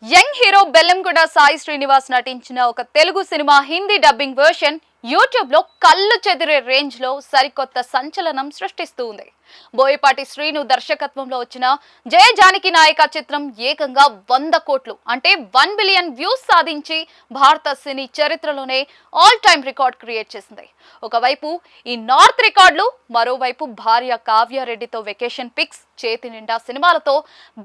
Young hero Bellamkonda Sai Srinivas నటించిన ఒక Telugu cinema Hindi dubbing version YouTube లో కళ్ళు చెదిరే రేంజ్ లో సరికొత్త సంచలనం సృష్టిస్తూ ఉంది. బోయపాటి శ్రీను దర్శకత్వంలో వచ్చిన జయ జానకి నాయక చిత్రం ఏకంగా 100 కోట్లు అంటే 1 బిలియన్ వ్యూస్ సాధించి భారత సినీ చరిత్రలోనే ఆల్ టైమ్ రికార్డ్ క్రియేట్ చేసింది. ఒకవైపు ఈ నార్త్ రికార్డులు, మరోవైపు భార్య కావ్యారెడ్డితో వెకేషన్ పిక్స్, చేతి నిండా సినిమాలతో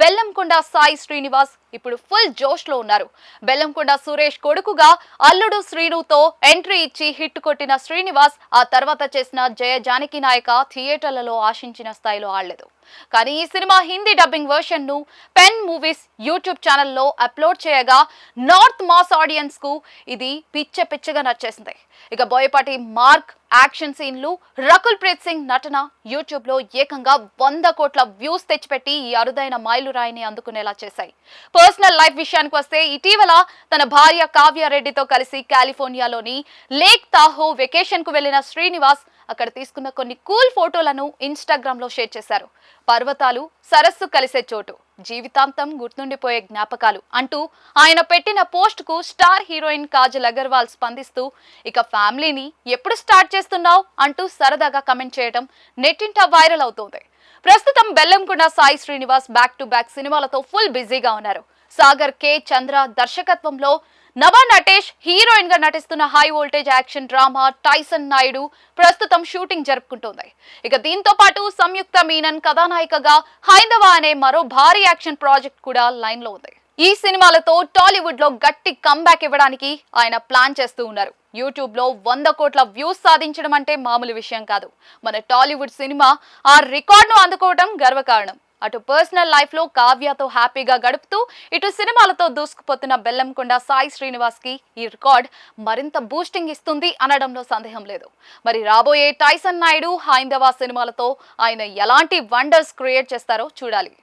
బెల్లంకొండ సాయి శ్రీనివాస్ ఇప్పుడు ఫుల్ జోష్ లో ఉన్నారు. బెల్లంకొండ సురేష్ కొడుకుగా అల్లుడు శ్రీనుతో ఎంట్రీ ఇచ్చి హిట్ కొట్టిన శ్రీనివాస్ ఆ తర్వాత చేసిన జయ జానకి నాయక థియేటర్లలో ఆశించిన స్థాయిలో ఆడలేదు. కానీ ఈ సినిమా హిందీ డబ్బింగ్ వెర్షన్ ను పెన్ మూవీస్ యూట్యూబ్ ఛానల్లో అప్లోడ్ చేయగా నార్త్ మాస్ ఆడియన్స్ కు ఇది పిచ్చగా నచ్చేసింది. ఇక బోయపాటి మార్క్ యాక్షన్ సీన్లు, రకుల్ ప్రీత్ సింగ్ నటన యూట్యూబ్ లో ఏకంగా 100 కోట్ల వ్యూస్ తెచ్చిపెట్టి ఈ అరుదైన మైలురాయిని అందుకునేలా చేశాయి. పర్సనల్ లైఫ్ విషయానికి వస్తే ఇటీవల తన భార్య కావ్యారెడ్డితో కలిసి కాలిఫోర్నియాలోని లేక్ తాహో వెకేషన్ కు వెళ్లిన శ్రీనివాస్ అక్కడ తీసుకున్న కొన్ని కూల్ ఫోటోలను ఇన్స్టాగ్రామ్ లో షేర్ చేశారు. పర్వతాలు, సరస్సు కలిసే చోటు, జీవితాంతం గుర్తుండిపోయే జ్ఞాపకాలు అంటూ ఆయన పెట్టిన పోస్ట్ కు స్టార్ హీరోయిన్ కాజల్ అగర్వాల్ స్పందిస్తూ ఇక ఫ్యామిలీని ఎప్పుడు స్టార్ట్ చేస్తున్నావు అంటూ సరదాగా కమెంట్ చేయడం నెట్టింట వైరల్ అవుతోంది. ప్రస్తుతం Bellamkonda Sai Srinivas back to back సినిమాలతో ఫుల్ బిజీగా ఉన్నారు. సాగర్ కే చంద్ర దర్శకత్వంలో నవా నటేష్ హీరోయిన్ గా నటిస్తున్న high voltage action drama Tyson Naidu ప్రస్తుతం షూటింగ్ జరుపుకుంటోంది. ఇక దీంతో పాటు సంయుక్త మీనన్ కథానాయికగా హైందవ అనే మరో భారీ యాక్షన్ ప్రాజెక్ట్ కూడా లైన్ లో ఉంది. ఈ సినిమాలతో టాలీవుడ్ లో గట్టి కంబ్యాక్ ఇవ్వడానికి ఆయన ప్లాన్ చేస్తూ ఉన్నారు. యూట్యూబ్ లో 100 కోట్ల వ్యూస్ సాధించడం అంటే మామూలు విషయం కాదు. మన టాలీవుడ్ సినిమా ఆ రికార్డ్ ను అందుకోవడం గర్వకారణం. అటు పర్సనల్ లైఫ్ లో కావ్యతో హ్యాపీగా గడుపుతూ ఇటు సినిమాలతో దూసుకుపోతున్న బెల్లంకొండ సాయి శ్రీనివాస్ కి ఈ రికార్డ్ మరింత బూస్టింగ్ ఇస్తుంది అనడంలో సందేహం లేదు. మరి రాబోయే టైసన్ నాయుడు, హైందవ సినిమాలతో ఆయన ఎలాంటి వండర్స్ క్రియేట్ చేస్తారో చూడాలి.